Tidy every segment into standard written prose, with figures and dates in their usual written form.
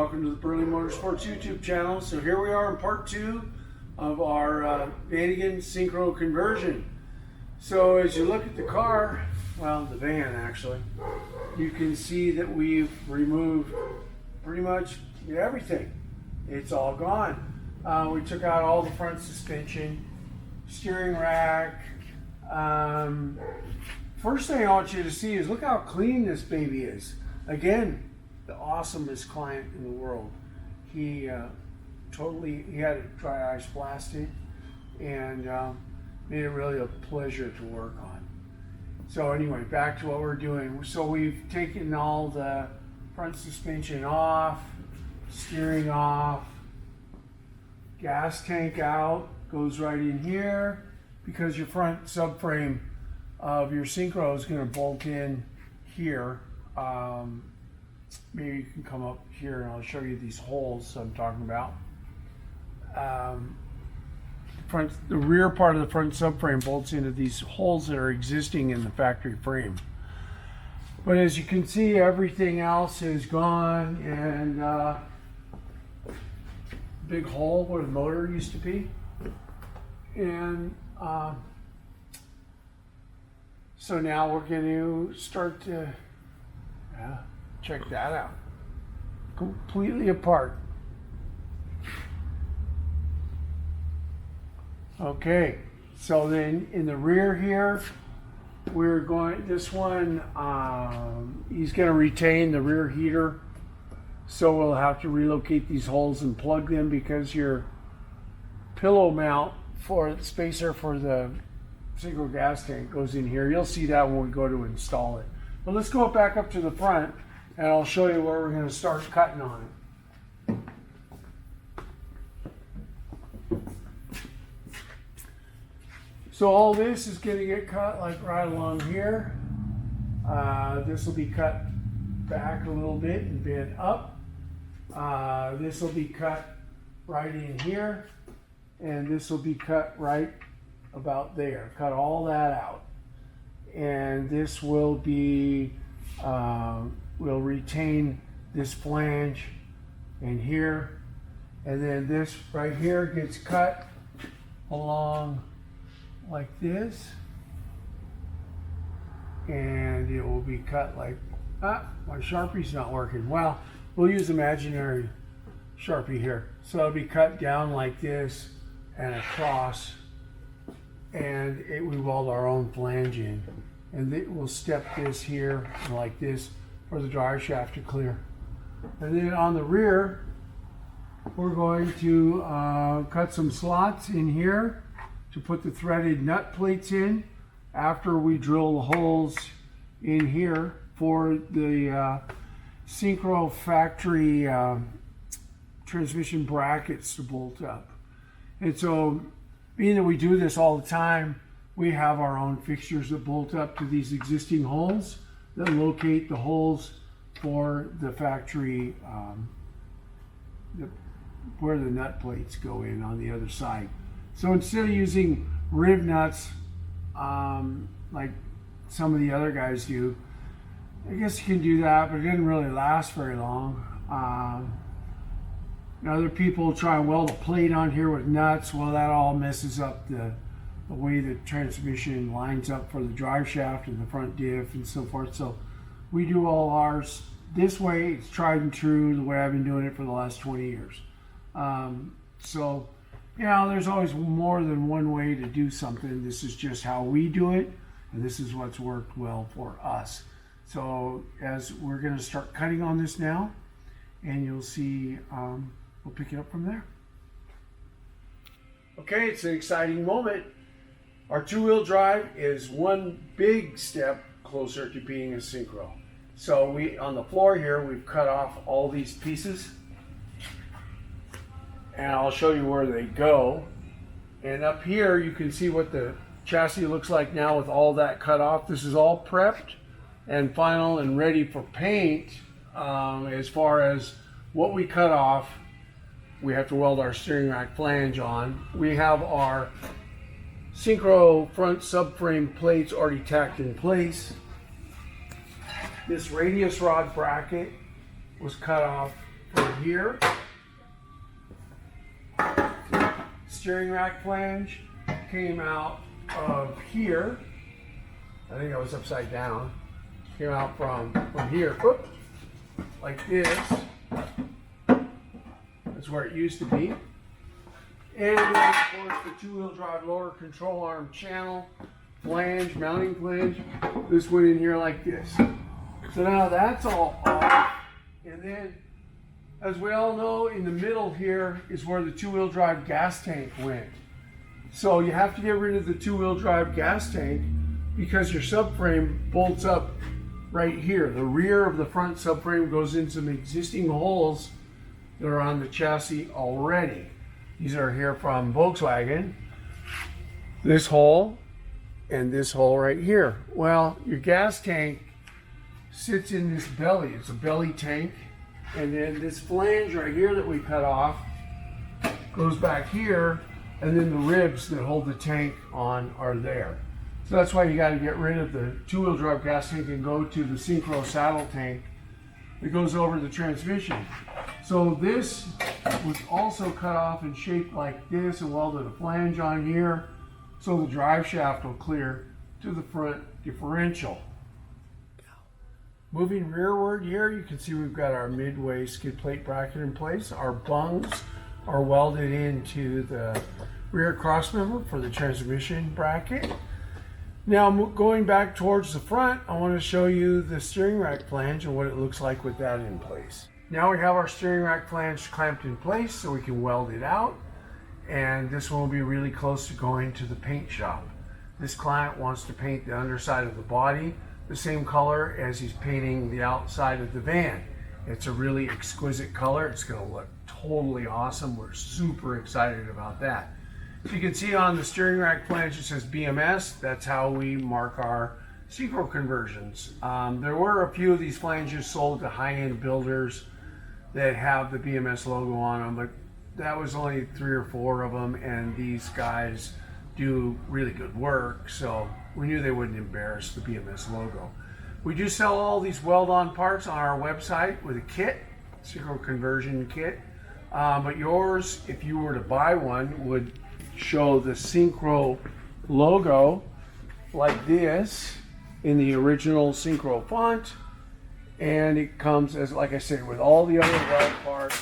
welcome to the Burley Motorsports YouTube channel. So here we are in part 2 of our Vanagon Syncro conversion. So as you look at the car, well, the van actually, you can see that we've removed pretty much everything. It's all gone. We took out all the front suspension, steering rack. First thing I want you to see is look how clean this baby is. Again, the awesomest client in the world. He had it dry ice blasted and made it really a pleasure to work on. So anyway, back to what we're doing. So we've taken all the front suspension off, steering off, gas tank out, goes right in here because your front subframe of your Syncro is going to bolt in here. Maybe you can come up here and I'll show you these holes I'm talking about. The rear part of the front subframe bolts into these holes that are existing in the factory frame. But as you can see, everything else is gone, and big hole where the motor used to be. And so now we're going to start to check that out. Completely apart. Okay, so then in the rear here, we're going, this one, he's going to retain the rear heater. So we'll have to relocate these holes and plug them because your pillow mount for the spacer for the Syncro gas tank goes in here. You'll see that when we go to install it. But let's go back up to the front and I'll show you where we're going to start cutting on it. So all this is going to get cut like right along here. This will be cut back a little bit and bent up. This will be cut right in here, and this will be cut right about there. Cut all that out, and this will be will retain this flange in here, and then this right here gets cut along like this, and it will be cut like, my Sharpie's not working. Well, we'll use imaginary Sharpie here. So it'll be cut down like this and across, and we weld our own flange in, and we'll step this here like this for the drive shaft to clear. And then on the rear, we're going to cut some slots in here to put the threaded nut plates in after we drill the holes in here for the Syncro factory transmission brackets to bolt up. And so, being that we do this all the time, we have our own fixtures that bolt up to these existing holes that locate the holes for the factory, where the nut plates go in on the other side. So instead of using rib nuts like some of the other guys do, I guess you can do that, but it didn't really last very long. Other people try and weld a plate on here with nuts. Well, that all messes up the way the transmission lines up for the drive shaft and the front diff and so forth. So we do all ours this way. It's tried and true, the way I've been doing it for the last 20 years. So, you know, there's always more than one way to do something. This is just how we do it, and this is what's worked well for us. So as we're going to start cutting on this now, and you'll see, we'll pick it up from there. Okay, it's an exciting moment. Our two-wheel drive is one big step closer to being a Syncro. So on the floor here, we've cut off all these pieces, and I'll show you where they go. And up here, you can see what the chassis looks like now with all that cut off. This is all prepped and final and ready for paint. As far as what we cut off, we have to weld our steering rack flange on. We have our Syncro front subframe plates already tacked in place. This radius rod bracket was cut off from here. Steering rack flange came out of here. I think I was upside down. Came out from here, whoop, like this. That's where it used to be. And then, of course, the two-wheel drive lower control arm channel, flange, mounting flange. This went in here like this. So now that's all off. And then, as we all know, in the middle here is where the two-wheel drive gas tank went. So you have to get rid of the two-wheel drive gas tank because your subframe bolts up right here. The rear of the front subframe goes into some existing holes that are on the chassis already. These are here from Volkswagen. This hole and this hole right here. Well, your gas tank sits in this belly. It's a belly tank. And then this flange right here that we cut off goes back here, and then the ribs that hold the tank on are there. So that's why you got to get rid of the two-wheel drive gas tank and go to the Syncro saddle tank that goes over the transmission. So this was also cut off and shaped like this and welded a flange on here so the drive shaft will clear to the front differential. Moving rearward here, you can see we've got our midway skid plate bracket in place. Our bungs are welded into the rear crossmember for the transmission bracket. Now going back towards the front, I want to show you the steering rack flange and what it looks like with that in place. Now we have our steering rack flange clamped in place so we can weld it out, and this one will be really close to going to the paint shop. This client wants to paint the underside of the body the same color as he's painting the outside of the van. It's a really exquisite color. It's going to look totally awesome. We're super excited about that. So you can see on the steering rack flange it says BMS. That's how we mark our Syncro conversions. There were a few of these flanges sold to high-end builders that have the BMS logo on them, but that was only 3 or 4 of them, and these guys do really good work, so we knew they wouldn't embarrass the BMS logo. We do sell all these weld-on parts on our website with a kit, Syncro conversion kit, but yours, if you were to buy one, would show the Syncro logo like this in the original Syncro font, and it comes as, like I said, with all the other weld parts.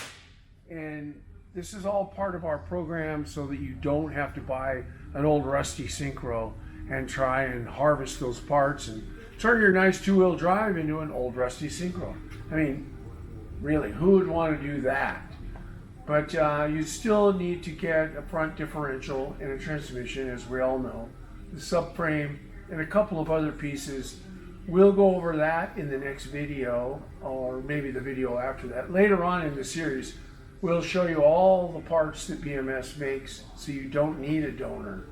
And this is all part of our program so that you don't have to buy an old rusty Syncro and try and harvest those parts and turn your nice two-wheel drive into an old rusty Syncro. I mean, really, who would want to do that? But you still need to get a front differential and a transmission, as we all know, the subframe, and a couple of other pieces. We'll go over that in the next video, or maybe the video after that. Later on in the series, we'll show you all the parts that BMS makes, so you don't need a donor.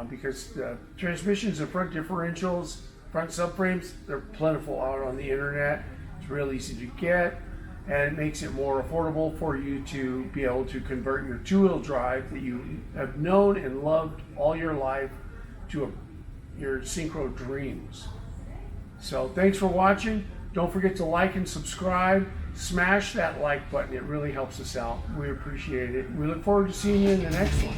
Because the transmissions and front differentials, front subframes, they're plentiful out on the internet. It's real easy to get, and it makes it more affordable for you to be able to convert your two-wheel drive that you have known and loved all your life to your Syncro dreams. So thanks for watching. Don't forget to like and subscribe. Smash that like button. It really helps us out. We appreciate it. We look forward to seeing you in the next one.